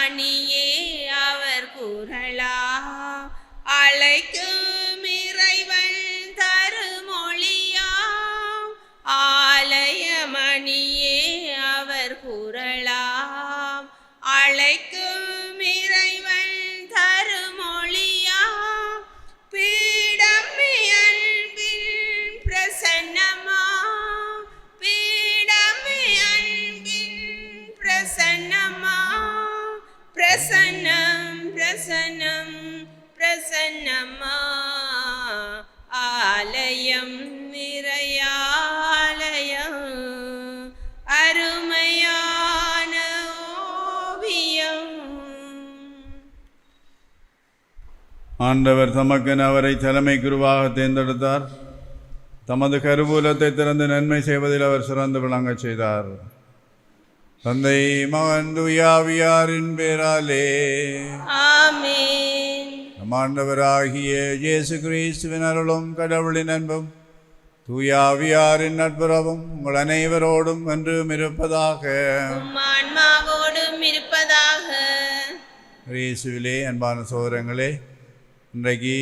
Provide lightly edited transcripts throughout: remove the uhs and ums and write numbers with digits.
மணியே அவர் குரலா அழைக்கும் இறைவன் தருமொழியா ஆலய மணியே அவர் குரலா அழைக்கும் இறைவன் தருமொழியா பீடம் அன்பின் பிரசன்னமா பீடம் அன்பின் பிரசன்னமா பிரசன்னம் பிரசன்னம் பிரசன்னமா ஆலயம் நிறையாலயம் அருமையான ஓவியம். ஆண்டவர் தமக்கென அவரை தலைமை குருவாக தேர்ந்தெடுத்தார். தமது கருவூலத்தை திறந்து நன்மை செய்வதில் அவர் சிறந்து விளங்கச் செய்தார். தந்தை மகன் தூயாவியாரின் பேராலே ஆமென். நம் ஆண்டவராகிய இயேசு கிறிஸ்துவின் அருளும் கடவுளின் அன்பும் தூயாவியாரின் நட்புறவும் உங்கள் அனைவரோடும் என்றும் இருப்பதாக. உம் ஆன்மாவோடும் இருப்பதாக. இயேசுவிலே அன்பான சகோதரங்களே, இன்றைக்கு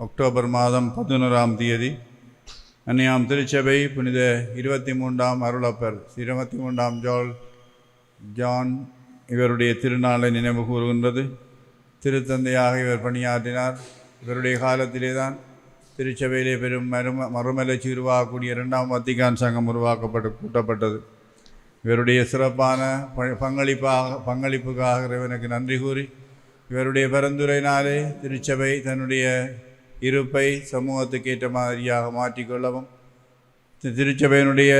அக்டோபர் மாதம் 11ஆம் தேதி அன்னியாம் திருச்சபை புனித 23ஆம் அருளப்பர் 23ஆம் ஜான் இவருடைய திருநாளை நினைவு கூறுகின்றது. திருத்தந்தையாக இவர் பணியாற்றினார். இவருடைய காலத்திலே தான் திருச்சபையிலே பெரும் மறுமலர்ச்சி உருவாகக்கூடிய 2ஆம் வத்திக்கான் சங்கம் கூட்டப்பட்டது. இவருடைய சிறப்பான பங்களிப்புக்காக இறைவனுக்கு நன்றி கூறி இவருடைய பரிந்துரையினாலே திருச்சபை தன்னுடைய இருப்பை சமூகத்துக்கு ஏற்ற மாதிரியாக மாற்றிக்கொள்ளவும் திருச்சபையினுடைய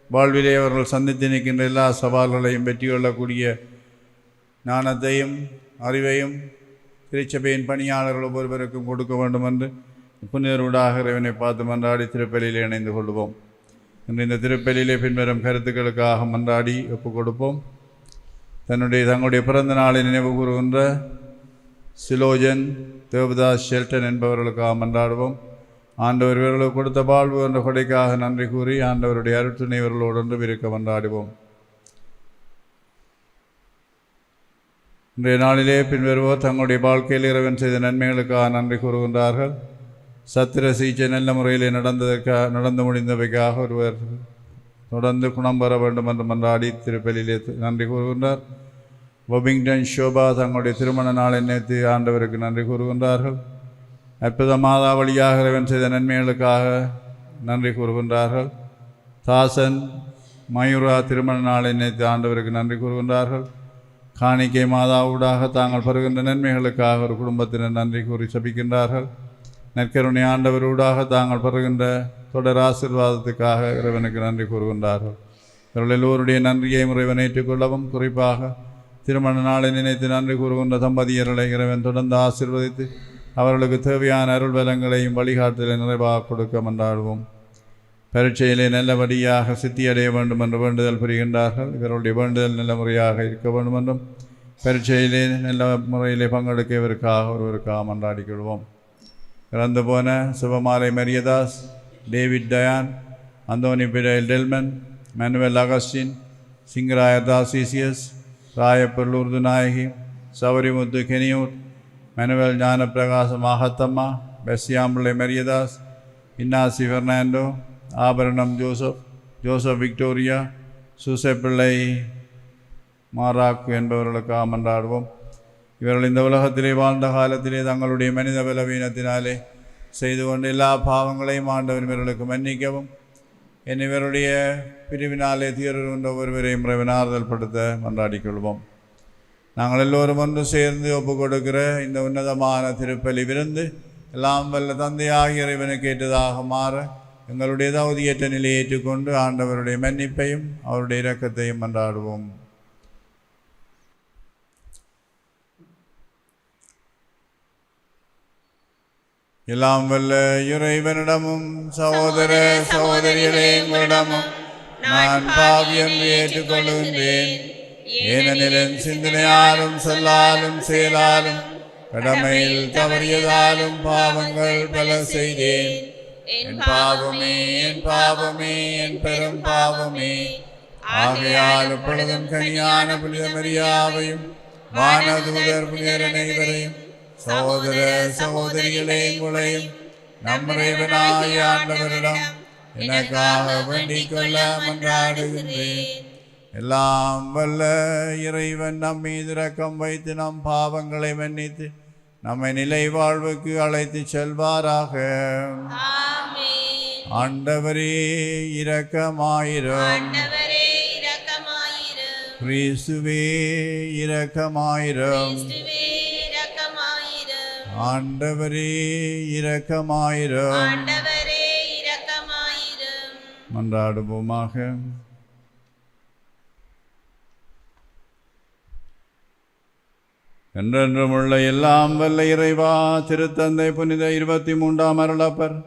வாழ்விலே அவர்கள் சந்தித்து நிற்கின்ற எல்லா சவால்களையும் வெற்றி கொள்ளக்கூடிய ஞானத்தையும் அறிவையும் திருச்சபையின் பணியாளர்கள் ஒவ்வொருவருக்கும் கொடுக்க வேண்டும் என்று புனிதரூடாக இறைவனை பார்த்து மன்றாடி திருப்பலியிலே இணைந்து கொள்வோம். இன்று இந்த திருப்பலியிலே பின்வரும் கருத்துக்களுக்காக மன்றாடி ஒப்புக் கொடுப்போம். தங்களுடைய பிறந்த நாளை நினைவு கூறுகின்ற சிலோஜன் தேவதாஸ் ஷெல்டன் என்பவர்களுக்காக மன்றாடுவோம். ஆண்டவர் இவர்களுக்கு கொடுத்த வாழ்வு என்ற கொடைக்காக நன்றி கூறி ஆண்டவருடைய அருட்துணை இவர்களோடு இருக்க மன்றாடுவோம். இன்றைய நாளிலே பின்வருவோர் தங்களுடைய வாழ்க்கையில் இறைவன் செய்த நன்மைகளுக்காக நன்றி கூறுகின்றார்கள். சத்திர சிகிச்சை நல்ல முறையில் நடந்து முடிந்தவைக்காக ஒருவர் தொடர்ந்து குணம் பெற வேண்டும் என்று மன்றாடி திருப்பலியிலே நன்றி கூறுகின்றார். பொபிங்டன் ஷோபா தங்களுடைய திருமண நாளை நினைத்து ஆண்டவருக்கு நன்றி கூறுகின்றார்கள். அற்புத மாதா வழியாக இறைவன் செய்த நன்மைகளுக்காக நன்றி கூறுகின்றார்கள். தாசன் மயூரா திருமண நாளை நினைத்து ஆண்டவருக்கு நன்றி கூறுகின்றார்கள். காணிக்கை மாதாவூடாக தாங்கள் பெறுகின்ற நன்மைகளுக்காக ஒரு குடும்பத்தினர் நன்றி கூறி சபிக்கின்றார்கள். நற்கருணை ஆண்டவரூடாக தாங்கள் பெறுகின்ற தொடர் ஆசீர்வாதத்துக்காக இறைவனுக்கு நன்றி கூறுகின்றார்கள். இவர்கள் எல்லோருடைய நன்றியை இறைவன் ஏற்றுக்கொள்ளவும் குறிப்பாக திருமண நாளை நினைத்து நன்றி கூறுகின்ற தம்பதியர்களை இறைவன் தொடர்ந்து ஆசீர்வதித்து அவர்களுக்கு தேவையான அருள் பலங்களையும் வழிகாட்டலை நிறைவாக கொடுக்க மன்றாடுவோம். பரீட்சையிலே நல்லபடியாக சித்தியடைய வேண்டும் என்று வேண்டுதல் புரிகின்றார்கள். இவருடைய வேண்டுதல் நல்ல முறையாக இருக்க வேண்டும் என்றும் பரீட்சையிலே நல்ல முறையிலே பங்கெடுக்க ஒருவருக்காக மன்றாடிக் கொள்வோம். இறந்து போன Subamalai Mariyadas, David Dayan, Anthony Fidel Delman, Manuel Augustine, Singarayar Tarcisius, Rayappar Lourdu Nayagi, Sowrimuthu Keniyur, Manuel Gnanaprakasa Magathamma, Pesyampillai Mariyadas, Innasi Fernando, Abaranam Joseph Victoria, Soosaipillai Marakku என்பவர்களுக்காக மன்றாடுவோம். இவர்கள் இந்த உலகத்திலே வாழ்ந்த காலத்திலே தங்களுடைய மனித பலவீனத்தினாலே செய்து கொண்ட எல்லா பாவங்களையும் ஆண்டவர் இவர்களுக்கு மன்னிக்கவும் இவருடைய பிரிவினாலே தீர்கின்ற ஒருவரையும் ஆறுதல் படுத்த மன்றாடிக் கொள்வோம். நாங்கள் எல்லோரும் ஒன்று சேர்ந்து ஒப்புக் கொடுக்கிற இந்த உன்னதமான திருப்பலி விருந்து எல்லாம் வல்ல தந்தையாகிய இறைவனுக்கு ஏற்றதாக மாற எங்களுடைய தகுதியற்ற நிலையை ஏற்றுக்கொண்டு ஆண்டவருடைய மன்னிப்பையும் அவருடைய இரக்கத்தையும் மன்றாடுவோம். எல்லாம் வல்ல இறைவனிடமும் சகோதர சகோதரிகளிடமும் நான் பாவி என்று ஏற்றுக்கொள்கின்றேன். ஏனெனில் என் சிந்தனையாலும் சொல்லாலும் செயலாலும் கடமையில் தவறியதாலும் பாவங்கள் பல செய்தேன். என் பாவமே என் பாவமே என் பெரும் பாவமே. ஆகையால் எப்பொழுதும் கனியான புனித மரியாவையும் வானதூதர் புனிதர் அனைவரையும் சகோதர சகோதரிகளே உங்களையும் நம் இறைவனாகிய ஆண்டவரிடம் எனக்காக வேண்டிக் கொள்ள மன்றாடுகின்றேன். எல்லாம் வல்ல இறைவன் நம் மீது இரக்கம் வைத்து நம் பாவங்களை மன்னித்து நம்மை நிலை வாழ்வுக்கு அழைத்து செல்வாராக. ஆமென். ஆண்டவரே இரக்கமாயிரும். ஆண்டவரே இரக்கமாயிரும். கிறிஸ்துவே இரக்கமாயிரும். கிறிஸ்துவே இரக்கமாயிரும். ஆண்டவரே இரக்கமாயிரும். ஆண்டவரே இரக்கமாயிரும். மன்றாடுவோமாக. என்றென்றும் உள்ள எல்லாம் வல்ல இறைவா, திருத்தந்தை புனித 23ஆம் அருளப்பர்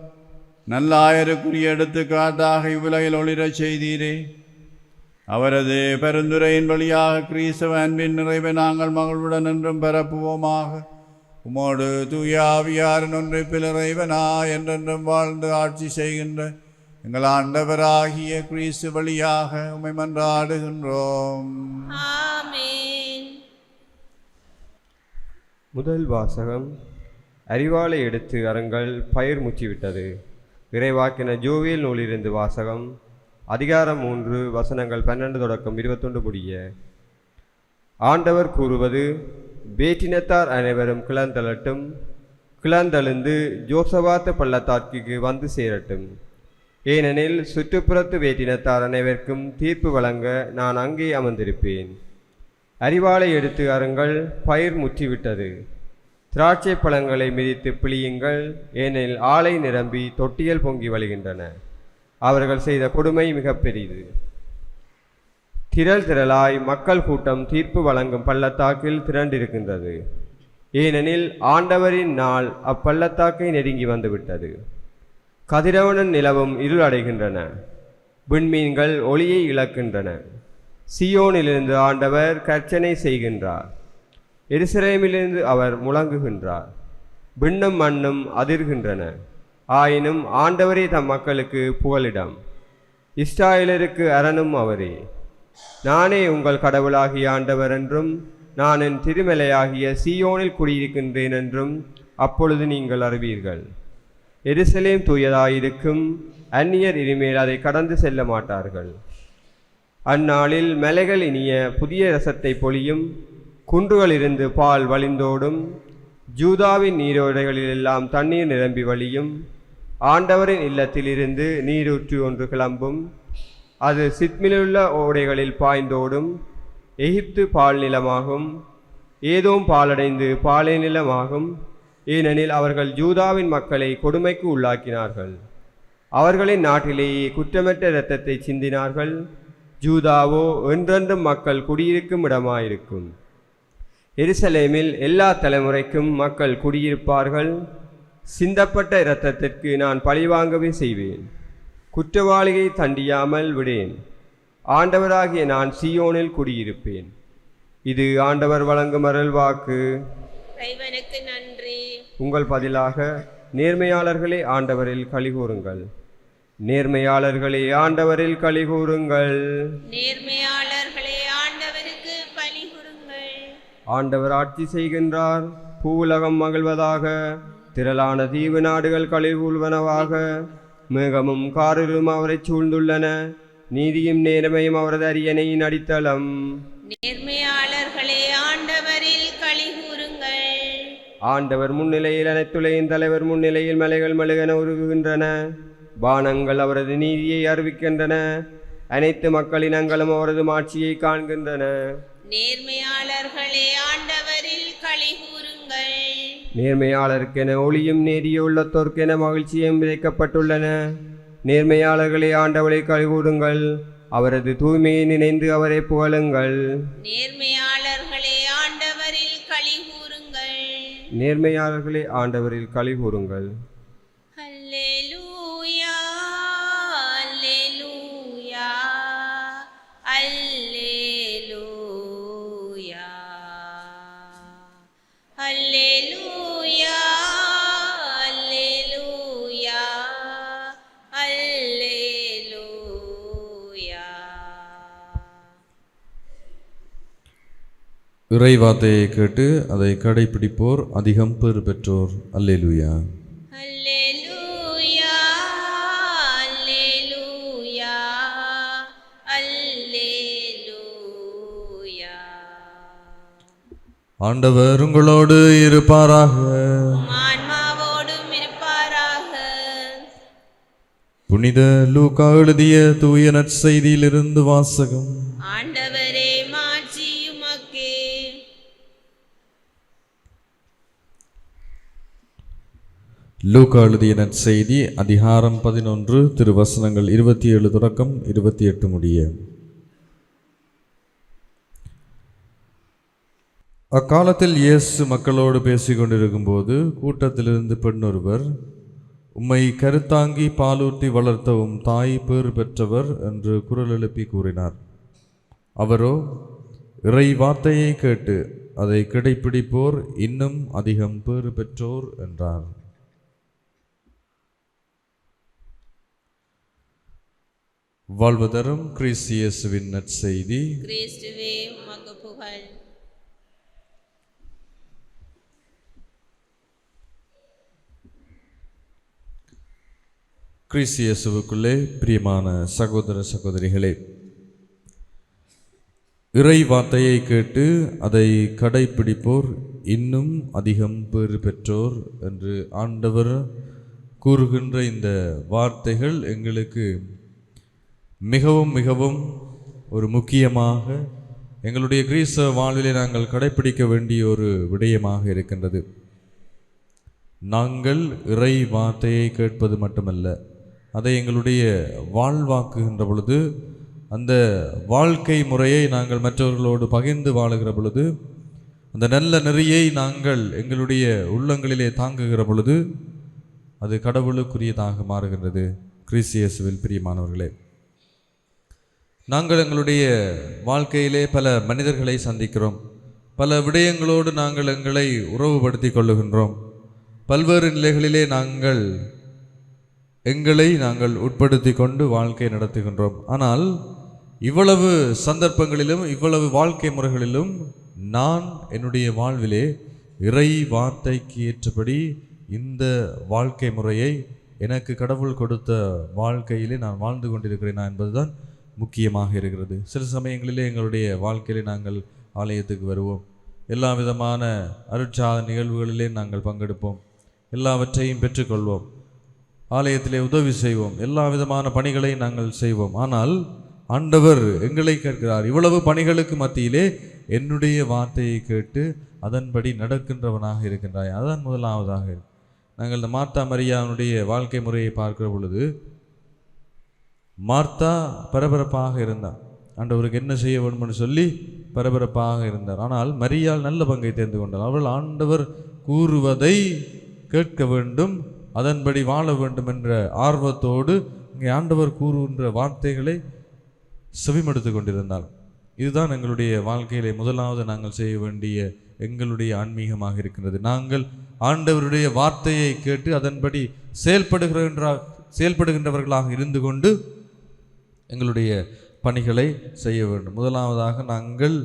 நல்லாயருக்குரிய எடுத்துக்காட்டாக இவ்வுலகில் ஒளிரச் செய்தீரே. அவரது பெருந்துரையின் வழியாக கிறிஸ்தவ அன்பின் நிறைவை நாங்கள் மகிழ்வுடன் என்றும் பரப்புவோமாக. உமோடு தூயாவியாரின் ஒன்றிப்பில் இறைவனா என்றென்றும் வாழ்ந்து ஆட்சி செய்கின்ற எங்கள் ஆண்டவராகிய கிறிஸ்து வழியாக உம்மை மன்றாடுகின்றோம். ஆமென். முதல் வாசகம். அறிவாளை எடுத்து அறங்கள் பயிர் முற்றிவிட்டது. இறைவாக்கின ஜோவேல் நூலிலிருந்து வாசகம். அதிகாரம் 3 வசனங்கள் 12 தொடக்கம் 21 முடிய. ஆண்டவர் கூறுவது: வேற்றினத்தார் அனைவரும் கிளந்தளட்டும், கிளந்தெழுந்து ஜோசபாத்து பள்ளத்தாக்கிற்கு வந்து சேரட்டும். ஏனெனில் சுற்றுப்புறத்து வேற்றினத்தார் அனைவருக்கும் தீர்ப்பு வழங்க நான் அங்கே அமர்ந்திருப்பேன். அறிவாளை எடுத்து அருங்கள், பயிர் முற்றிவிட்டது. திராட்சை பழங்களை மிதித்து பிழியுங்கள், ஏனெனில் ஆலை நிரம்பி தொட்டியல் பொங்கி வழிகின்றன. அவர்கள் செய்த கொடுமை மிக பெரிது. திரள் திரளாய் மக்கள் கூட்டம் தீர்ப்பு வழங்கும் பள்ளத்தாக்கில் திரண்டிருக்கின்றது. ஏனெனில் ஆண்டவரின் நாள் அப்பள்ளத்தாக்கை நெருங்கி வந்துவிட்டது. கதிரவனும் நிலவும் இருள் அடைகின்றன. விண்மீன்கள் ஒளியை இழக்கின்றன. சியோனிலிருந்து ஆண்டவர் கர்ச்சனை செய்கின்றார். எருசலேமிலிருந்து அவர் முழங்குகின்றார். விண்ணும் மண்ணும் அதிர்கின்றன. ஆயினும் ஆண்டவரே தம் மக்களுக்கு புகலிடம், இஸ்ராயலருக்கு அரணும் அவரே. நானே உங்கள் கடவுளாகிய ஆண்டவர் என்றும், நான் என் திருமலையாகிய சியோனில் குடியிருக்கின்றேன் என்றும் அப்பொழுது நீங்கள் அறிவீர்கள். எருசலேம் தூயதாயிருக்கும், அந்நியர் இனிமேல் அதை கடந்து செல்ல மாட்டார்கள். அந்நாளில் மலைகள் இனிய புதிய ரசத்தை பொழியும், குன்றுகளிலிருந்து பால் வழிந்தோடும், ஜூதாவின் நீரோடைகளிலெல்லாம் தண்ணீர் நிரம்பி வழியும். ஆண்டவரின் இல்லத்திலிருந்து நீரூற்று ஒன்று கிளம்பும், அது சித்மிலுள்ள ஓடைகளில் பாய்ந்தோடும். எகிப்து பால் நிலமாகும், ஏதோம் பாலடைந்து பாலை நிலமாகும். ஏனெனில் அவர்கள் ஜூதாவின் மக்களை கொடுமைக்கு உள்ளாக்கினார்கள். அவர்களின் நாட்டிலேயே குற்றமற்ற இரத்தத்தை சிந்தினார்கள். ஜூதாவோ என்றென்றும் மக்கள் குடியிருக்கும் இடமாயிருக்கும். எருசலேமில் எல்லா தலைமுறைக்கும் மக்கள் குடியிருப்பார்கள். சிந்தப்பட்ட இரத்தத்திற்கு நான் பழிவாங்கவே செய்வேன். குற்றவாளியை தண்டியாமல் விடேன். ஆண்டவராகிய நான் சியோனில் குடியிருப்பேன். இது ஆண்டவர் வழங்கும் அருள் வாக்கு. இறைவனுக்கு நன்றி. உங்கள் பதிலாக நேர்மையாளர்களே ஆண்டவரில் களிகூறுங்கள். நேர்மையாளர்களே ஆண்டவரில் களிகூறுங்கள். நேர்மையாளர்களே ஆண்டவருக்கு பலிகூறுங்கள். ஆண்டவர் ஆட்சி செய்கின்றார். பூவுலகம் மகிழ்வதாக. திரளான தீவு நாடுகள் களிகூழ்வனவாக. மேகமும் காரிலும் அவரை சூழ்ந்துள்ளன. நீதியும் நேர்மையும் அவரது அரியணையின் அடித்தளம். நேர்மையாளர்களே ஆண்டவரில் களிகூறுங்கள். ஆண்டவர் முன்னிலையில் அனைத்துலகின் தலைவர் முன்னிலையில் மலைகள் மெழுகென உருகுகின்றன. வானங்கள் அவரது நீதியை அறிவிக்கின்றன. அனைத்து மக்களினங்களும் அவரது மாட்சியை காண்கின்றன. நேர்மையாளர்களே ஆண்டவரில் களிகூறுங்கள். நேர்மையாளருக்கென ஒளியும் நேரிய உள்ளத்தோர்க்கென மகிழ்ச்சியும் விதைக்கப்பட்டுள்ளன. நேர்மையாளர்களே ஆண்டவரை களிகூறுங்கள். அவரது தூய்மையை நினைந்து அவரை புகழுங்கள். நேர்மையாளர்களே ஆண்டவரில் களிகூறுங்கள். நேர்மையாளர்களே ஆண்டவரில் களிகூறுங்கள். அல்லேலூயா அல்லேலூயா அல்லேலூயா அல்லேலூயா அல்லேலூயா அல்லேலூயா. இறை வார்த்தையை கேட்டு அதை கடைபிடிப்போர் அதிகம் பேறு பெற்றோர். அல்லேலூயா. அல்லேலூயா அல்லேலூயா அல்லேலூயா. ஆண்டவர் உங்களோடு இருப்பாராக. ஆன்மாவோடும் இருப்பாராக. புனித லூக்கா எழுதிய தூய நற்செய்தியிலிருந்து வாசகம். ஆண்டவரே மாட்சி உமக்கே. லூக்கா எழுதிய நற்செய்தி அதிகாரம் 11 திருவசனங்கள் 27 தொடக்கம் 28 முடிய. அக்காலத்தில் இயேசு மக்களோடு பேசிக் கொண்டிருக்கும் போது கூட்டத்திலிருந்து பெண்ணொருவர், உம்மை கருத்தாங்கி பாலூட்டி வளர்த்தவும் தாய் பேறு பெற்றவர் என்று குரல் எழுப்பி கூறினார். அவரோ, இறை வார்த்தையை கேட்டு அதை கடைப்பிடிப்போர் இன்னும் அதிகம் பேறு பெற்றோர் என்றார். வாழ்வு தரும் கிறிஸ்து இயேசுவின் நற்செய்தி. கிறிஸ்துவே உமக்கு புகழ். கிறிஸ்து இயேசுவுக்குள்ளே பிரியமான சகோதர சகோதரிகளே, இறை வார்த்தையை கேட்டு அதை கடைப்பிடிப்போர் இன்னும் அதிகம் பேறு பெற்றோர் என்று ஆண்டவர் கூறுகின்ற இந்த வார்த்தைகள் எங்களுக்கு மிகவும் மிகவும் ஒரு முக்கியமாக எங்களுடைய கிறிஸ்தவ வாழ்விலே நாங்கள் கடைப்பிடிக்க வேண்டிய ஒரு விடயமாக இருக்கின்றது. நாங்கள் இறை வார்த்தையை கேட்பது மட்டுமல்ல, அதை எங்களுடைய வாழ்வாக்குகின்ற பொழுது, அந்த வாழ்க்கை முறையை நாங்கள் மற்றவர்களோடு பகிர்ந்து வாழுகிற பொழுது, அந்த நல்ல நெறியை நாங்கள் எங்களுடைய உள்ளங்களிலே தாங்குகிற பொழுது அது கடவுளுக்குரியதாக மாறுகின்றது. கிறிஸ்து இயேசுவில் பிரியமானவர்களே, நாங்கள் எங்களுடைய வாழ்க்கையிலே பல மனிதர்களை சந்திக்கிறோம். பல விடயங்களோடு நாங்கள் எங்களை உறவுபடுத்தி கொள்ளுகின்றோம். பல்வேறு நிலைகளிலே எங்களை நாங்கள் உட்படுத்தி கொண்டு வாழ்க்கை நடத்துகின்றோம். ஆனால் இவ்வளவு சந்தர்ப்பங்களிலும் இவ்வளவு வாழ்க்கை முறைகளிலும் நான் என்னுடைய வாழ்விலே இறை வார்த்தைக்கு ஏற்றபடி இந்த வாழ்க்கை முறையை எனக்கு கடவுள் கொடுத்த வாழ்க்கையிலே நான் வாழ்ந்து கொண்டிருக்கிறேனா என்பதுதான் முக்கியமாக இருக்கிறது. சில சமயங்களிலே எங்களுடைய வாழ்க்கையிலே நாங்கள் ஆலயத்துக்கு வருவோம், எல்லா விதமான அருட்சாத நிகழ்வுகளிலே நாங்கள் பங்கெடுப்போம், எல்லாவற்றையும் பெற்றுக்கொள்வோம், ஆலயத்திலே உதவி செய்வோம், எல்லா விதமான பணிகளை நாங்கள் செய்வோம். ஆனால் ஆண்டவர் எங்களை கேட்கிறார், இவ்வளவு பணிகளுக்கு மத்தியிலே என்னுடைய வார்த்தையை கேட்டு அதன்படி நடக்கின்றவனாக இருக்கின்றாய். அதான் முதலாவதாக. நாங்கள் இந்த மார்த்தா மரியாவுடைய வாழ்க்கை முறையை பார்க்கிற பொழுது, மார்த்தா பரபரப்பாக இருந்தார், ஆண்டவருக்கு என்ன செய்ய வேண்டும்னு சொல்லி பரபரப்பாக இருந்தார். ஆனால் மரியாள் நல்ல பங்கை தேர்ந்து கொண்டார். அவள் ஆண்டவர் கூறுவதை கேட்க வேண்டும், அதன்படி வாழ வேண்டும் என்ற ஆர்வத்தோடு இங்கே ஆண்டவர் கூறுகின்ற வார்த்தைகளை செவிமடுத்து கொண்டிருந்தாள். இதுதான் எங்களுடைய வாழ்க்கையிலே முதலாவது நாங்கள் செய்ய வேண்டிய எங்களுடைய ஆன்மீகமாக இருக்கின்றது. நாங்கள் ஆண்டவருடைய வார்த்தையை கேட்டு அதன்படி செயல்படுகின்றவர்களாக இருந்து கொண்டு எங்களுடைய பணிகளை செய்ய வேண்டும். முதலாவதாக நாங்கள்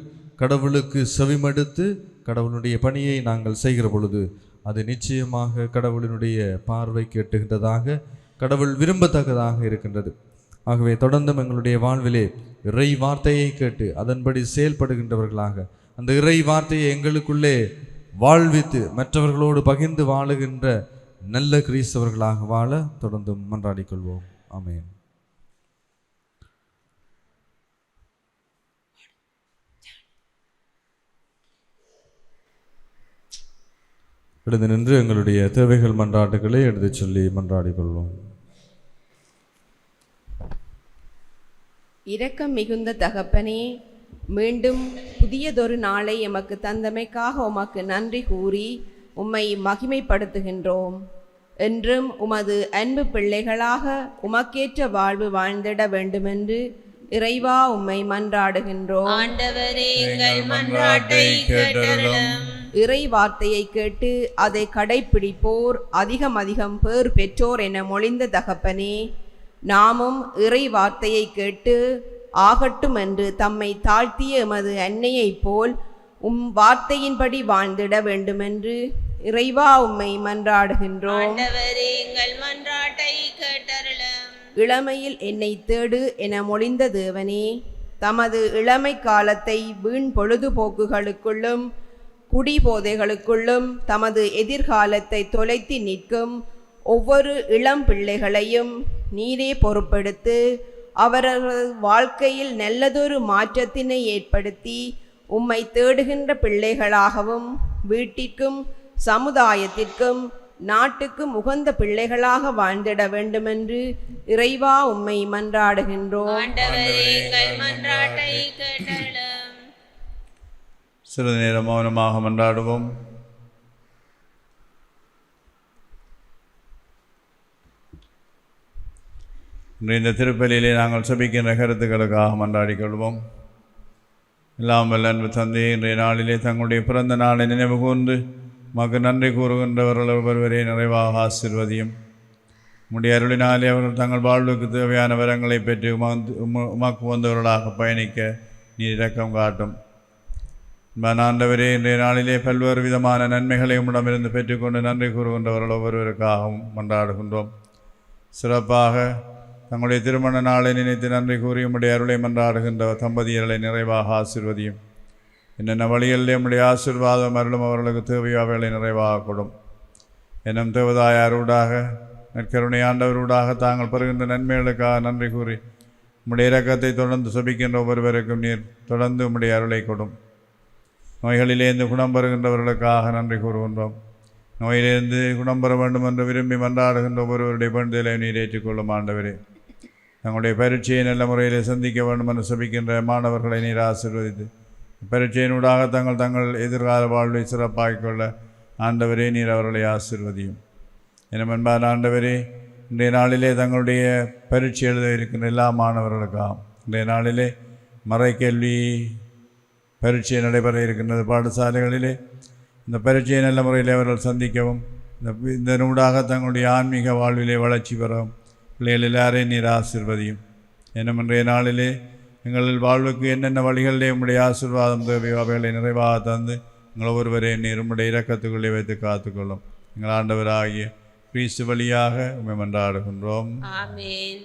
கடவுளுக்கு செவிமடுத்து கடவுளுடைய பணியை நாங்கள் செய்கிற பொழுது அது நிச்சயமாக கடவுளினுடைய பார்வை கேட்டுகின்றதாக, கடவுள் விரும்பத்தக்கதாக இருக்கின்றது. ஆகவே தொடர்ந்தும் எங்களுடைய வாழ்விலே இறை வார்த்தையை கேட்டு அதன்படி செயல்படுகின்றவர்களாக, அந்த இறை வார்த்தையை எங்களுக்குள்ளே வாழ்வித்து மற்றவர்களோடு பகிர்ந்து வாழுகின்ற நல்ல கிறிஸ்தவர்களாக வாழ தொடர்ந்தும் மன்றாடிக்கொள்வோம். ஆமென். எழுந்து நின்று எங்களுடைய தேவைகள் மன்றாட்டுகளை எடுத்து சொல்லி மன்றாடிக்கொள்வோம். இரக்கம் மிகுந்த தகப்பனே, மீண்டும் புதியதொரு நாளை எமக்கு தந்தமைக்காக உமக்கு நன்றி கூறி உம்மை மகிமைப்படுத்துகின்றோம். என்றும் உமது அன்பு பிள்ளைகளாக உமக்கேற்ற வாழ்வு வாழ்ந்திட வேண்டுமென்று இறைவா உம்மை மன்றாடுகின்றோம். ஆண்டவரே எங்கள் மன்றாட்டை கேட்டருளும். இறை வார்த்தையை கேட்டு அதை கடைப்பிடிப்போர் அதிகம் அதிகம் பேர் பெற்றோர் என மொழிந்த தகப்பனே, நாமும் இறை வார்த்தையை கேட்டு ஆகட்டும் என்று தம்மை தாழ்த்திய எமது அன்னையைப் போல் வார்த்தையின்படி வாழ்ந்திட வேண்டுமென்று இறைவா உம்மை மன்றாடுகின்றோம். ஆண்டவரே எங்கள் மன்றாட்டை கேட்டருளும். இளமையில் என்னை தேடு என மொழிந்த தேவனே, தமது இளமை காலத்தை வீண் பொழுதுபோக்குகளுக்குள்ளும் குடிபோதைகளுக்குள்ளும் தமது எதிர்காலத்தை தொலைத்து நிற்கும் ஒவ்வொரு இளம் பிள்ளைகளையும் நீரே பொறுப்பெடுத்து அவரது வாழ்க்கையில் நல்லதொரு மாற்றத்தினை ஏற்படுத்தி உம்மை தேடுகின்ற பிள்ளைகளாகவும் வீட்டிற்கும் சமுதாயத்திற்கும் நாட்டுக்கும் உகந்த பிள்ளைகளாக வாழ்ந்திட வேண்டுமென்று இறைவா உம்மை மன்றாடுகின்றோம். ஆண்டவரே எங்கள் மன்றாட்டை கேட்டருளும். சிறிது நேரம் மௌனமாக மன்றாடுவோம். இன்று இந்த திருப்பலியிலே நாங்கள் சபிக்கின்ற கருத்துக்களுக்காக மன்றாடிக் கொள்வோம். எல்லாம் வல்ல அன்பு தந்தையே, இன்றைய நாளிலே தங்களுடைய பிறந்த நாளை நினைவு கூர்ந்து மக்கு நன்றி கூறுகின்றவர்கள் ஒருவரே நிறைவாக ஆசீர்வதியும். உம்முடைய அருளினாலே அவர்கள் தங்கள் வாழ்வுக்கு தேவையான வரங்களை பெற்று உமக்கு வந்தவர்களாக பயணிக்க நீர் இரக்கம் காட்டும். ஆண்டவரே, இன்றைய நாளிலே பல்வேறு விதமான நன்மைகளை உம்மிடமிருந்து பெற்றுக்கொண்டு நன்றி கூறுகின்றவர்கள் ஒவ்வொருவருக்காகவும் மன்றாடுகின்றோம். சிறப்பாக தங்களுடைய திருமண நாளை நினைத்து நன்றி கூறி உம்முடைய அருளை மன்றாடுகின்ற தம்பதியர்களை நிறைவாக ஆசீர்வதியும். என்னென்ன வழிகளிலே உம்முடைய ஆசீர்வாதம் அருளும் அவர்களுக்கு தேவையோ அவைகளை நிறைவாக கொடும். என்னும் தேவதாயாரூடாக நற்கருணை ஆண்டவரூடாக தாங்கள் பெறுகின்ற நன்மைகளுக்காக நன்றி கூறி உம்முடைய இரக்கத்தை தொடர்ந்து சபிக்கின்ற ஒவ்வொருவருக்கும் நீர் தொடர்ந்து உம்முடைய அருளை கொடும். நோய்களிலேருந்து குணம் பெறுகின்றவர்களுக்காக நன்றி கூறுகின்றோம். நோயிலிருந்து குணம் பெற வேண்டும் என்று விரும்பி மன்றாடுகின்ற ஒவ்வொருவருடைய வேண்டுதலை நீர் ஏற்றுக்கொள்ளும். ஆண்டவரே, தங்களுடைய பரீட்சையை நல்ல முறையில் சந்திக்க வேண்டும் என்று சபிக்கின்ற மாணவர்களை நீர் ஆசீர்வதித்து பரீட்சையினூடாக தங்கள் எதிர்கால வாழ்வை சிறப்பாக்கிக் கொள்ள ஆண்டவரே நீர் அவர்களை ஆசீர்வதியும். என அன்பான ஆண்டவரே, இன்றைய நாளிலே தங்களுடைய பரீட்சை எழுத இருக்கின்ற எல்லா மாணவர்களுக்காகவும் இன்றைய நாளிலே மறைக்கல்வி பரீட்சை நடைபெற இருக்கின்றது. பாடசாலைகளிலே இந்த பரீட்சையை நல்ல முறையில் அவர்கள் சந்திக்கவும் இந்த நூடாக தங்களுடைய ஆன்மீக வாழ்விலே வளர்ச்சி பெறவும் பிள்ளைகள் எல்லாரையும் நீர் ஆசீர்வதியும். என்னும் இன்றைய நாளிலே எங்கள் வாழ்வுக்கு என்னென்ன வழிகளிலே உம்முடைய ஆசீர்வாதம் தேவையோ அவைகளை நிறைவாக தந்து எங்கள் ஒவ்வொருவரையும் நீர் உம்முடைய இரக்கத்துக்குள்ளே வைத்து காத்துக்கொள்ளும். எங்கள் ஆண்டவராகிய கிறிஸ்து வழியாக உம்மை மன்றாடுகின்றோம். ஆமென்.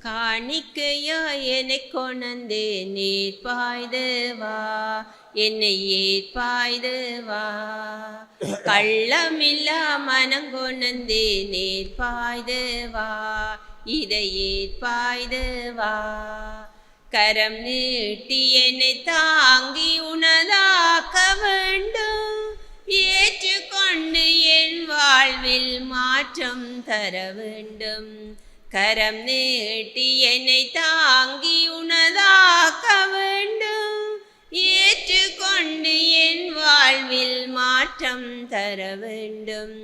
காணிக்கையா என்னை கொணந்தே நீர் பாய்தவா, என்னை ஏற்பாய்தவா. கள்ளமில்லா மனங்கொணந்தே நீர் பாய்தவா, இதை ஏற்பாய்தவா. கரம் நீட்டி என்னை தாங்கி உனதாக்க வேண்டும், ஏற்றுக்கொண்டு என் வாழ்வில் மாற்றம் தர வேண்டும். கரம் நீட்டி என்னை தாங்கி உனதாக்க வேண்டும், ஏற்றுக்கொண்டு என் வாழ்வில் மாற்றம் தர வேண்டும்.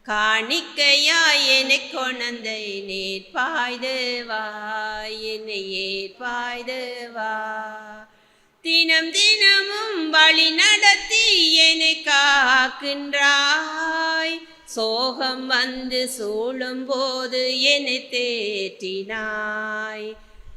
காணிக்கையா என்னை கொணந்தை நீர் பாய்தவா, என்னை ஏற்பாய்தவா. தினம் தினமும் வழி நடத்தி என்னை காக்கின்றாய், சோகம் வந்து சூழும் போது என்னை தேற்றினாய்.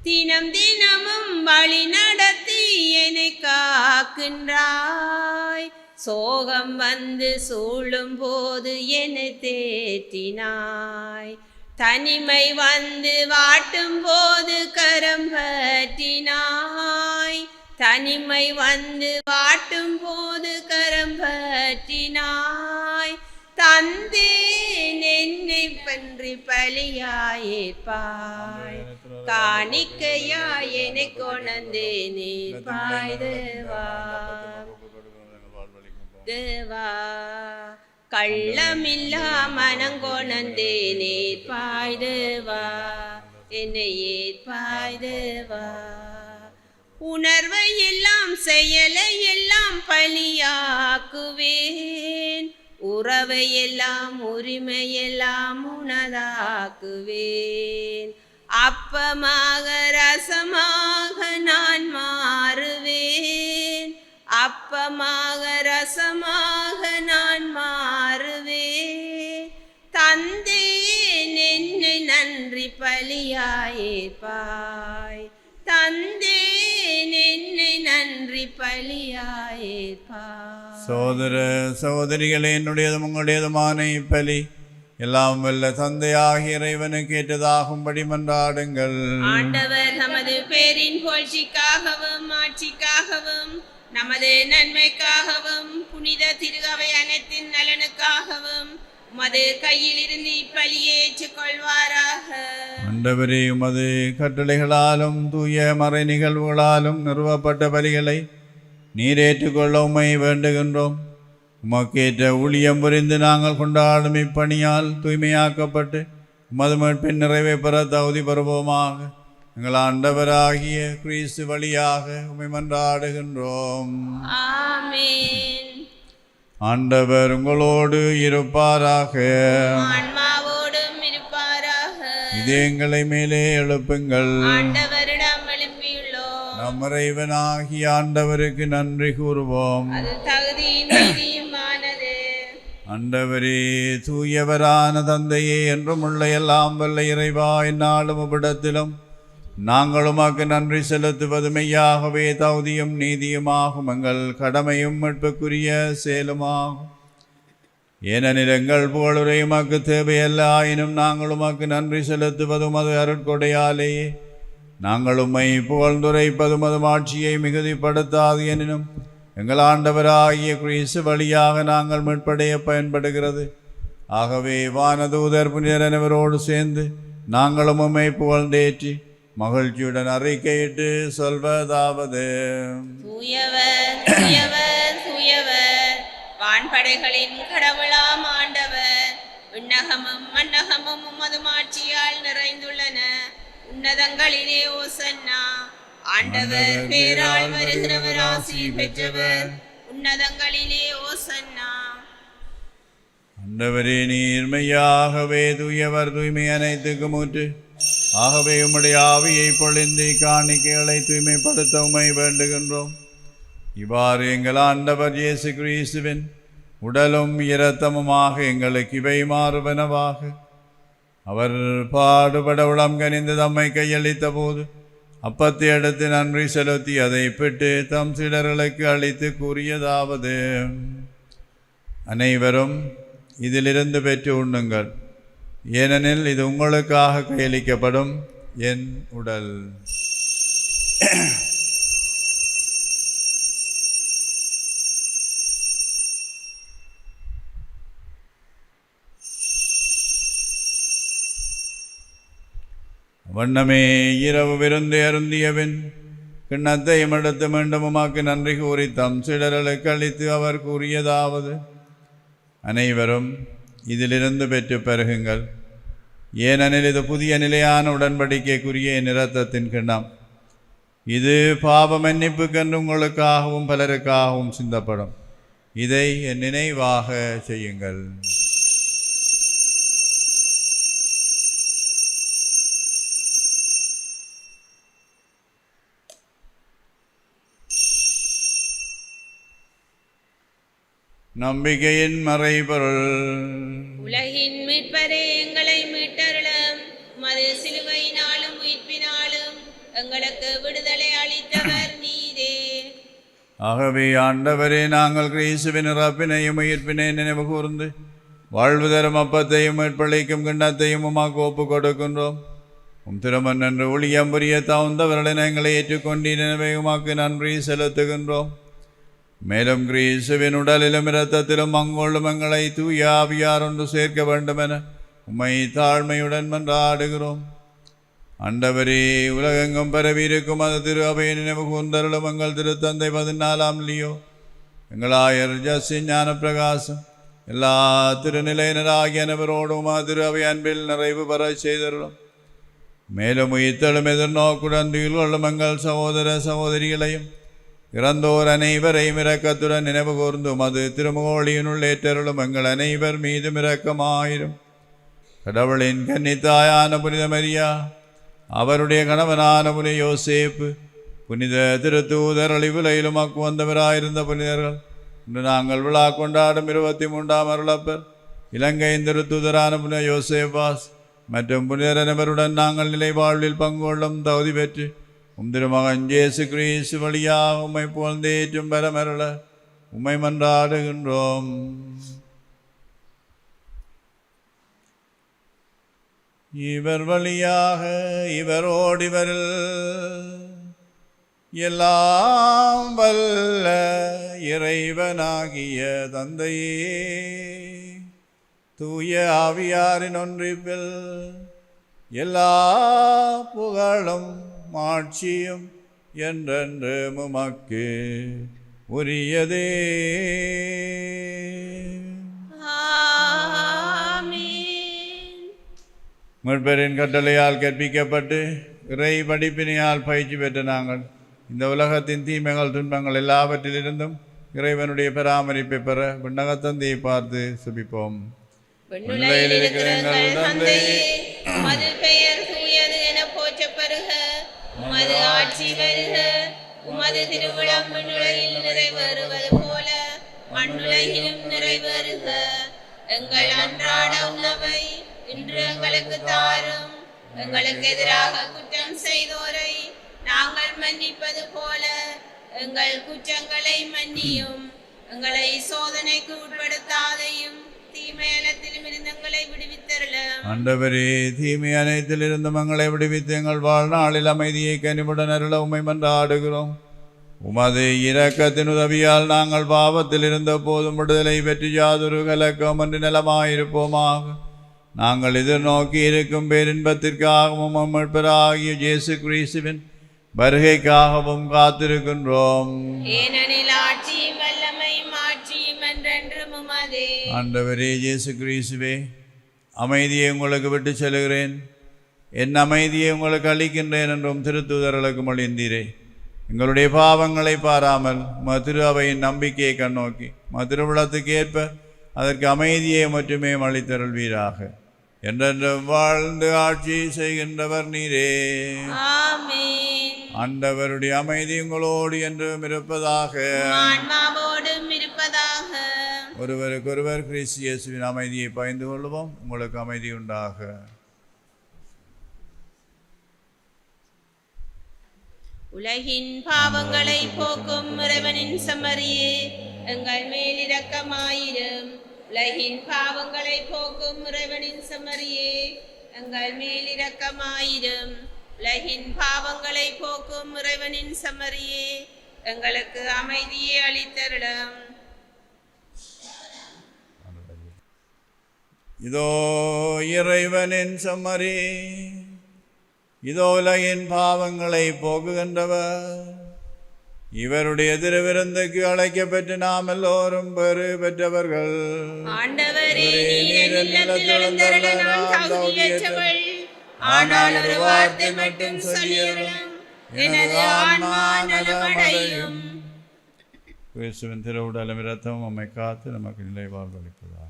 தினம் தினமும் வழி நடத்தி என்னை காக்கின்றாய், சோகம் வந்து சூழும் போது என்னை தேற்றினாய். தனிமை வந்து வாட்டும் போது கரம் பற்றினாய், தனிமை வந்து வாட்டும் போது கரம் பற்றினாய். தந்தேன் என்னை பன்றி பலியாயேற்பாய், காணிக்கையாய் என்னை கொணந்தே நீர் பாய்தவா தேவா. கள்ளமில்லா மனங்கொணந்தே நீர் பாய்தவா, என்னை ஏற்பாய்தவா. உணர்வை எல்லாம் செயலை எல்லாம் பலியாக்குவேன், உறவை எல்லாம் உரிமையெல்லாம் உனதாக்குவேன். அப்பமாக ரசமாக நான் மாறுவேன், அப்பமாக ரசமாக நான் மாறுவேன். தந்தேன் என்னை நன்றி பலியாயேற்பாய், நன்றி பலியாயேற்பார். சோதர சகோதரிகளே, என்னுடையதும் உங்களுடையதுமான இப்பலி எல்லாம் வல்ல தந்தையாகிய இறைவனுக்கு ஏற்றதாகும்படி மன்றாடுங்கள். ஆண்டவர் நமது பேரின் புகழ்ச்சிக்காகவும் ஆட்சிக்காகவும் நமது நன்மைக்காகவும் புனித திருகவை அனைத்தின் நலனுக்காகவும் உமது கையில் இருந்து இப்பலியை ஏற்றுக்கொள்வாராக. ஆண்டவரே, உமது கட்டளைகளாலும் தூய மறை நிகழ்வுகளாலும் நிறுவப்பட்ட பலிகளை நீரேற்றுக்கொள்ள உம்மை வேண்டுகின்றோம். உமக்கேற்ற ஊழியம் புரிந்து நாங்கள் கொண்டாடும் இப்பணியால் தூய்மையாக்கப்பட்டு உமது மீட்பின் நிறைவை பெற தகுதி பெறுவோமாக. எங்கள் ஆண்டவராகிய கிறிஸ்து வழியாக உம்மை மன்றாடுகின்றோம். ஆமென். ஆண்டவர் உங்களோடு இருப்பாராக. ஆன்மாவோடும் இருப்பாராக. இதயங்களை மேலே எழுப்புங்கள். ஆண்டவரிடம் எழுப்பியுள்ளோம். நம் இறைவனாகிய ஆண்டவருக்கு நன்றி கூறுவோம். அது தகுதியும் நீதியுமானது. ஆண்டவரே, தூயவரான தந்தையே, என்றும் உள்ள எல்லாம் வல்ல இறைவா, எந்நாளும் உம்மிடத்திலும் நாங்கள் உமக்கு நன்றி செலுத்துவது மெய்யாகவே தகுதியும் நீதியுமாகும், எங்கள் கடமையும் மீட்புக்குரிய செயலுமாகும். ஏனெனில் எங்கள் புகழுரை உமக்கு தேவையல்ல, ஆயினும் நாங்கள் உமக்கு நன்றி செலுத்துவதும் அது அருட்கொடையாலேயே. நாங்கள் உம்மை புகழ்ந்துரைப்பதும் அது ஆட்சியை மிகுதிப்படுத்தாது. எனினும் எங்கள் ஆண்டவராகிய கிறிஸ்து வழியாக நாங்கள் மீட்படைய பயன்படுகிறது. ஆகவே வானதூதர் புனிதர் அனைவரோடு சேர்ந்து நாங்களும் உம்மை புகழ்ந்தேற்றி மகிழ்ச்சியுடன் அறிக்கையிட்டு சொல்வதாவது: தூயவர் தூயவர் தூயவர், வான்படைகளின் கடவுளாம் ஆண்டவர். விண்ணகமும் மண்ணகமும் உமது மாட்சியால் நிறைந்துள்ளன. உன்னதங்களிலே ஓசன்னா. ஆண்டவர் பேரால் வருகிறவர் ஆசி பெற்றவர். உன்னதங்களிலே ஓசன்னா. ஆண்டவரே, நீர் மெய்யாகவே தூயவர், தூய்மை அனைத்துக்கும் ஊற்று. ஆகவே உம்முடைய ஆவியை பொழிந்து காணிக்கைகளை தூய்மைப்படுத்த உம்மை வேண்டுகின்றோம். இவ்வாறு எங்கள் ஆண்டவர் இயேசு கிறிஸ்துவின் உடலும் இரத்தமுமாக எங்களுக்கு இவை மாறுவனவாக. அவர் பாடுபட உளம் கனிந்து தம்மை கையளித்த போது அப்பத்தை எடுத்து நன்றி செலுத்தி அதை பெற்று தம் சீடர்களுக்கு அளித்து கூறியதாவது: அனைவரும் இதிலிருந்து பெற்று உண்ணுங்கள், ஏனெனில் இது உங்களுக்காக கையளிக்கப்படும் என் உடல். வண்ணமே இரவு விருந்து அருந்தியபின் கிண்ணத்தையும் எடுத்து மீண்டும் உமாக்கு நன்றி கூறி தம் சீடர்களுக்கு அளித்து அவர் கூறியதாவது: அனைவரும் இதிலிருந்து பெற்று பெருகுங்கள், ஏனெனில் இது புதிய நிலையான உடன்படிக்கைக்குரிய என் இரத்தத்தின் கிண்ணம். இது பாவ மன்னிப்புக்கென்று உங்களுக்காகவும் பலருக்காகவும் சிந்தப்படும். இதை என் நினைவாக செய்யுங்கள். நம்பிக்கையின் மறைபொருள். உலகின் மீட்பரே, எங்களை மீட்டருளும். மது சிலுவையினாலும் உயிர்ப்பினாலும் எங்களுக்கு விடுதலை அளித்தவர் நீரே. ஆகவே ஆண்டவரே, நாங்கள் கிறிஸ்துவின் இறப்பினையும் உயிர்ப்பினையும் நினைவு கூர்ந்து வாழ்வு தரும் அப்பத்தையும் மீட்பளிக்கும் கிண்ணத்தையும் உமாக்கு ஒப்பு கொடுக்கின்றோம். திருமன் என்று ஊழியம் புரிய தகுந்தவர்களை எங்களை ஏற்றுக்கொண்டீர், எனவே உமாக்கு நன்றி செலுத்துகின்றோம். மேலும் கிறிஸ்துவின் உடலிலும் இரத்தத்திலும் மங்கொள்ளும் எங்களை தூய ஆவியார் ஒன்று சேர்க்க வேண்டும் என உம்மை தாழ்மையுடன் மன்றாடுகிறோம். ஆண்டவரே, உலகெங்கும் பரவி இருக்கும் அது திரு அவையை நினைவு கூர்ந்தருளும். எங்கள் திருத்தந்தை 14ஆம் லியோ, எங்கள் ஆயர் ஜஸ்டின் ஞான பிரகாசம், எல்லா திருநிலையினராகிய அனைவரோடும் திரு அவை அன்பில் நிறைவு பெற செய்தருளும். மேலும் உயிர்த்தெழும் எதிர்நோக்குடன் துயில் கொள்ளும் எங்கள் சகோதர சகோதரிகளையும் இறந்தோர் அனைவரையும் இரக்கத்துடன் நினைவு கூர்ந்தும் அது திருமுகோழியினுள் ஏற்றருளும். எங்கள் அனைவர் மீதும் இரக்கமாயிரும். கடவுளின் கன்னித்தாயான புனித மரியா, அவருடைய கணவனான புனித யோசேப்பு, புனித திருத்தூதர் அழிவுலையிலும் அக்கு வந்தவராயிருந்த புனிதர்கள், இன்று நாங்கள் விழா கொண்டாடும் 23ஆம் அருளப்பர் இலங்கையின் திருத்தூதரான புனித யோசேபாஸ் மற்றும் புனிதர் அனைவருடன் நாங்கள் நிலை வாழ்வில் பங்கு கொள்ளும் தகுதி பெற்று திருமகன் இயேசு கிறிஸ்து வழியாக உம்மை புகழ்ந்தேற்றும் பரமருள உம்மை மன்றாடுகின்றோம். இவர் வழியாக இவரோடு இவரில் எல்லாம் வல்ல இறைவனாகிய தந்தையே, தூய ஆவியாரின் ஒன்றிப்பில் எல்லா புகழும் மாட்சியும் என்றென்று உமக்கு உரியதே. மீட்பரின் கட்டளையால் கற்பிக்கப்பட்டு இறை படிப்பினையால் பயிற்சி பெற்ற நாங்கள் இந்த உலகத்தின் தீமைகள் துன்பங்கள் எல்லாவற்றிலிருந்தும் இறைவனுடைய பராமரிப்பை பெற விண்ணகத்தந்தையை பார்த்து சுபிப்போம். விண்ணுலகில் இருக்கிற எங்கள் தந்தையே, உமது பெயர் தூயது என போற்றப்பெறுக. உமது ஆட்சி வருக. உமது திருவிழம் விண்ணுலகில் நிறைவேறுவது போல மண்ணுலகிலும் நிறைவேறுக. எங்கள் அன்றாட உணவை இன்று எங்களுக்கு தாரும். எங்களுக்கு எதிராக குற்றம் செய்தோரை நாங்கள் மன்னிப்பது போல எங்கள் குற்றங்களை மன்னியும். எங்களை சோதனைக்கு உட்படுத்தாதையும் தீமை அனைத்திலும் இருந்து எங்களை விடுவித்தருளும். ஆண்டவரே, தீமை அனைத்திலிருந்து எங்களை விடுவித்து எங்கள் வாழ்நாளில் அமைதியை கனிவுடன் அருள உம்மை மன்றாடுகிறோம். உமது இரக்கத்தின் உதவியால் நாங்கள் பாவத்தில் இருந்த போதும் விடுதலை பெற்று யாதொரு கலக்கம் என்று நலமாயிருப்போமாக. நாங்கள் எதிர்நோக்கி இருக்கும் பேரின்பத்திற்காகவும் மீட்பராகிய இயேசு கிறிஸ்துவின் வருகைக்காகவும் காத்திருக்கின்றோம். ஏனெனில் ஆட்சியும் வல்லமையும் ஆட்சியும் என்றென்றும் உமதே. ஆண்டவரே இயேசு கிறிஸ்துவே, அமைதியை உங்களுக்கு விட்டு செல்கிறேன், என் அமைதியை உங்களுக்கு அளிக்கின்றேன் என்றும் திருத்தூதர்களுக்கு மொழிந்தீரே. எங்களுடைய பாவங்களை பாராமல் திரு அவையின் நம்பிக்கையை கண்ணோக்கி திருவிழத்துக்கு ஏற்ப அதற்கு அமைதியை மட்டுமே அளித்தருள்வீராக. என்றென்றும் வாழ்ந்து ஆட்சி செய்கின்றவர் நீரே. ஆமென். ஆண்டவருடைய அமைதி உங்களோடு என்றும் இருப்பதாக. ஆன்மாவோடும் இருப்பதாக. ஒருவருக்கொருவர் கிறிஸ்து இயேசுவின் அமைதியை பகிர்ந்து கொள்வோம். உங்களுக்கு அமைதி உண்டாக. உலகின் பாவங்களை போக்கும் இறைவனின் செம்மறியே, எங்கள் மேல் இரக்கமாயிரும். உலகின் பாவங்களை போக்கும் இறைவனின் செம்மறியே, எங்கள் மேல் இரக்கமாயிரும். உலகின் பாவங்களை போக்கும் இறைவனின் செம்மறியே, எங்களுக்கு அமைதியை அளித்தருளும். இதோ இறைவனின் செம்மறி, இதோ உலகின் பாவங்களை போக்குகின்றவர். இவருடைய திருவிருந்துக்கு அழைக்கப்பட்டு நாம் எல்லோரும் பெறு பெற்றவர்கள். ஆண்டவரே, நீர் என் இல்லத்தில் எழுந்தருள நான் தகுதியற்றவள். ஆனால் ஒரு வார்த்தை மட்டும் சொல்லியருளும், எனது ஆன்மா நலமடையும். இயேசுவின் திருவுடலும் இரத்தமும் நம்மை காத்து நமக்கு நிலை வாழ்வளிப்பதாக.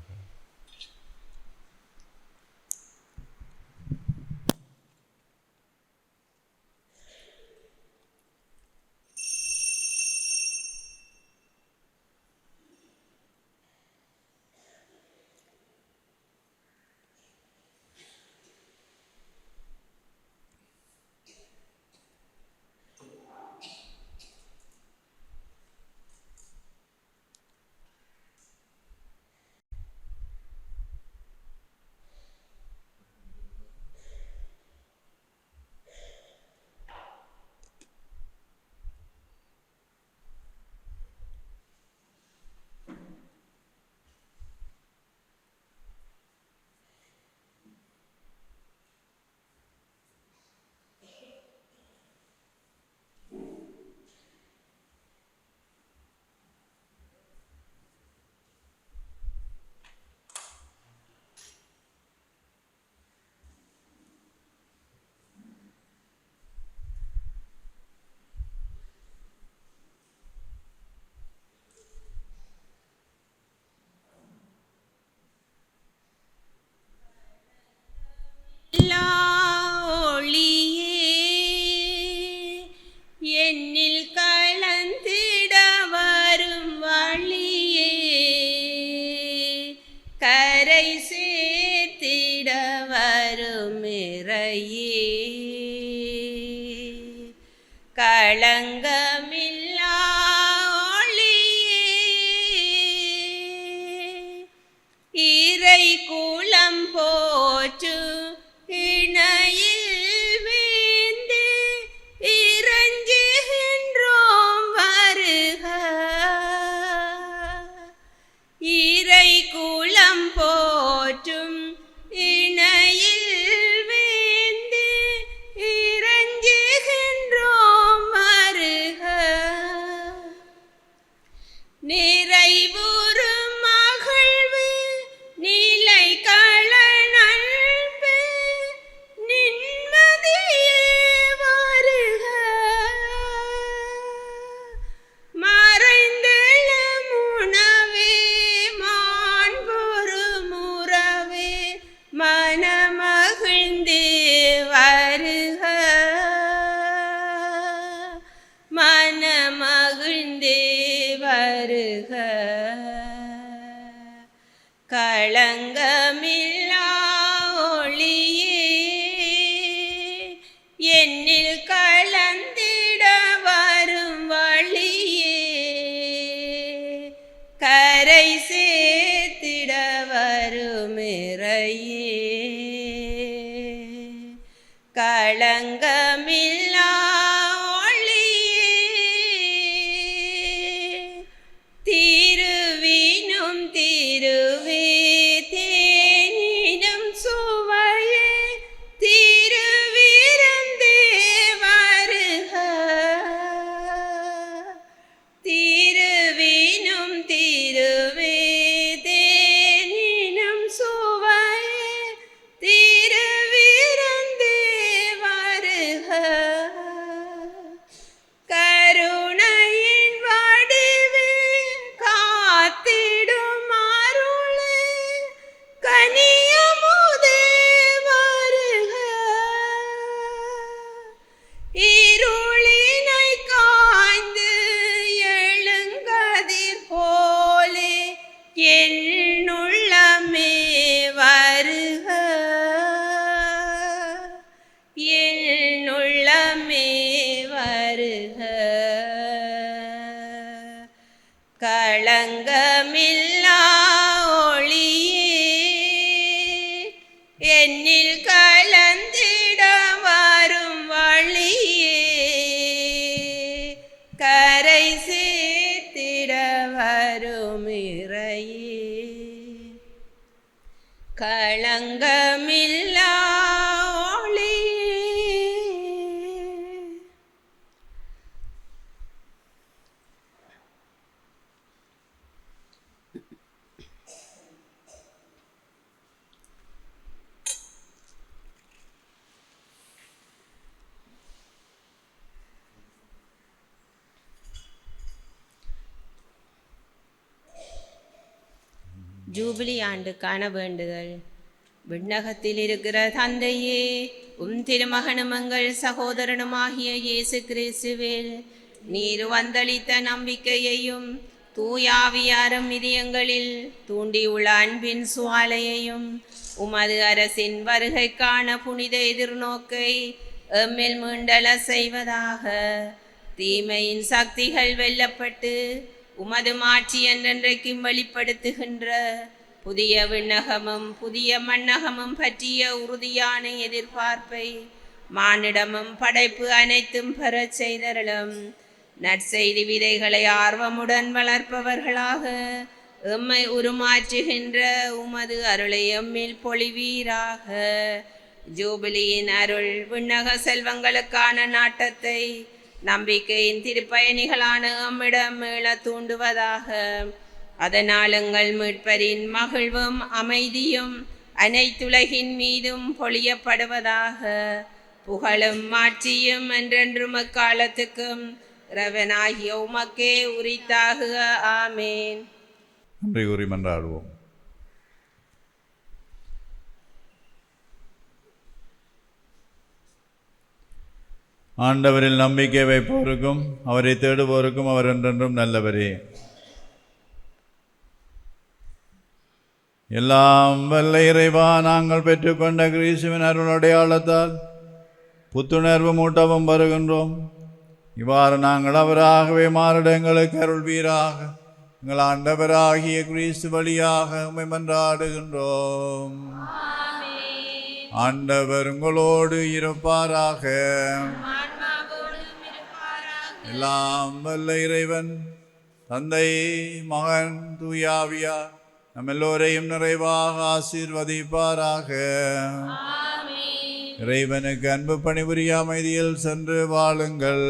மனமகிழ்ந்தே வருக. களங்கமில்லா ஒளியே என்னில் கலந்திட வரும் வழியே, கரை சேர்த்திட வரும் இறையே. களங்கமில்லா ஒளியே, திருவினும் திருவே தேனினும் சுவையே, திருவிருந்தே வருக. திருவினும் திருவே தேனினும் சுவையே, திருவிருந்தே வருக. கருணையின் வடிவே காத்திடும் அருளே, கனியமுதே வருக. இருளினை காய்ந்து எழுங்கதிர் போலே என்னுள்ளமே வருக. என்னுள்ளமே வருக. களங்கமில்லா ஒளியே என்னில் கலந்திட வரும் வழியே, கரை சேர்த்திட வரும் இறையே. களங்கமில்லா ஒளியே. ஜூபிலி ஆண்டுக்கான வேண்டுதல். விண்ணகத்தில் இருக்கிற தந்தையே, திருமகனும் எங்கள் சகோதரனுமாகிய இயேசு கிறிஸ்துவில் நீர் வந்தளித்த நம்பிக்கையையும் தூயாவியாரும் இதயங்களில் தூண்டியுள்ள அன்பின் சுவாலையையும் உமது அரசின் வருகைக்கான புனித எதிர்நோக்கை எம்மில் மீண்டல செய்வதாக. தீமையின் சக்திகள் வெல்லப்பட்டு உமது மாட்சி என்றென்றைக்கும் வெளிப்படுத்துகின்ற புதிய விண்ணகமும் புதிய மண்ணகமும் பற்றிய உறுதியான எதிர்பார்ப்பை மானிடமும் படைப்பு அனைத்தும் பெறச் செய்தருளும். நற்செய்தி விதைகளை ஆர்வமுடன் வளர்ப்பவர்களாக எம்மை உருமாற்றுகின்ற உமது அருளை எம்மில் பொழிவீராக. ஜூபிலியின் அருள் விண்ணக செல்வங்களுக்கான நாட்டத்தை நம்பிக்கையின் திருப்பயணிகளான எம்மிடம் மீள தூண்டுவதாக. அதனால் எங்கள் மீட்பரின் மகிழ்வும் அமைதியும் அனைத்துலகின் மீதும் பொழியப்படுவதாக. புகழும் மாட்சியும் என்றென்றும் அக்காலத்துக்கும் இறைவனாகிய உமக்கே உரித்தாகுக. ஆமேன். நன்றி கூறி மன்றாடுவோம். ஆண்டவரில் நம்பிக்கை வைப்போருக்கும் அவரை தேடுவோருக்கும் அவர் என்றென்றும் நல்லவரே. எல்லாம் வல்ல இறைவா, நாங்கள் பெற்றுக்கொண்ட கிறிஸ்துவின் அருள் அடையாளத்தால் புத்துணர்வு மூட்டவும் வருகின்றோம். இவ்வாறு நாங்கள் அவராகவே மாறிட எங்களுக்கு அருள்வீராக. எங்கள் ஆண்டவராகிய கிறிஸ்து வழியாக உம்மை மன்றாடுகின்றோம். ஆண்டவர் உங்களோடு இருப்பாராக. எல்லாம் வல்ல இறைவன் தந்தை, மகன், தூயாவியார் நம் எல்லோரையும் நிறைவாக ஆசீர்வதிப்பாராக. இறைவனுக்கு அன்பு பணிபுரிய அமைதியில் சென்று வாழுங்கள்.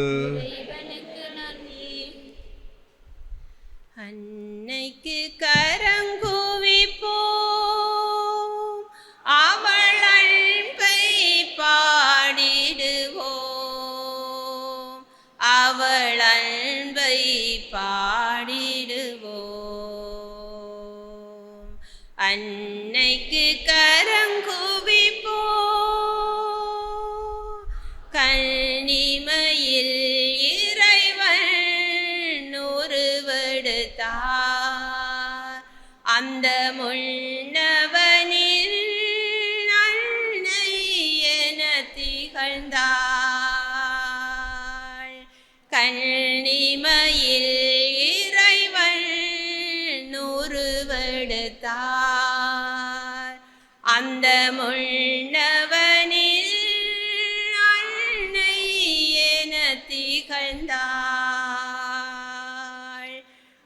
அன்னைக்கு கரங்குவிப்போம், அவள் அன்பை பாடிடுவோம், அவள் அன்பை பாடிடுவோம். அன்னைக்கு கரங்குவிப்போம், கன்னிமையில் இறைவன் அந்த முன்னவனில் அன்னை என திகழ்ந்தாள். கண்ணிமையில் இறைவன் உருவெடுத்தார். அந்த முன்னவனில் அன்னை என திகழ்ந்தாள்.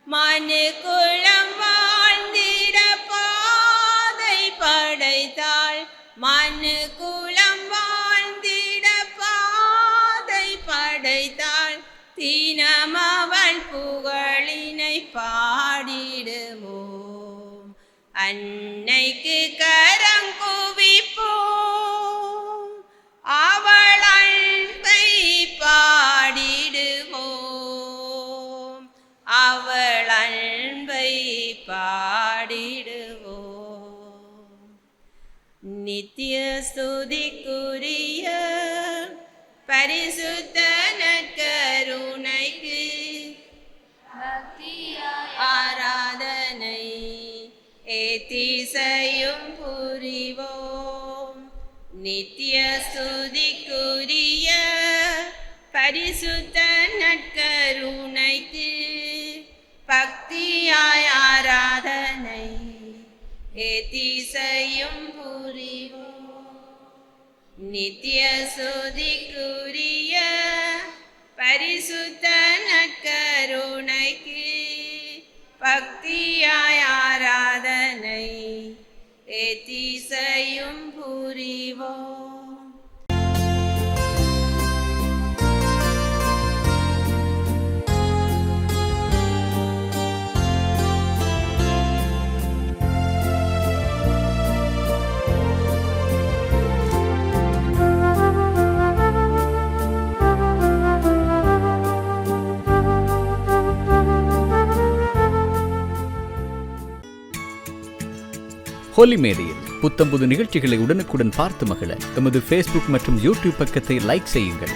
மனு குலம் வாழ்ந்திட பாதை படைத்தாள். மனு குலம் வாழ்ந்திட பாதை படைத்தாள். தினம் அவள் புகழினை பாடிடுவோம். அன்னைக்கு கரம் குவிப்போம். அவள் அன்பை பாடிடுவோம். அவள் அன்பை பாடிடுவோம். நித்திய ஸ்துதிக்குரிய பரிசுத்த நற்கருணைக்கு ஆராதனை ஏத்திசையும் புரிவோம். நித்திய ஸ்துதிக்குரிய பரிசுத்த நற்கருணைக்கு பக்தியாய் ஆராதனை ஏத்திசையும் புரிவோம். நித்திய ஸ்துதிக்குரிய பரிசுத்த நற்கருணைக்கு பக்தியாய் ஆராதனை ஏத்திசையும் புரிவோம். ஹோலி மேடையில் புத்தம்புது நிகழ்ச்சிகளை உடனுக்குடன் பார்த்து மகிழ எமது ஃபேஸ்புக் மற்றும் யூடியூப் பக்கத்தை லைக் செய்யுங்கள்.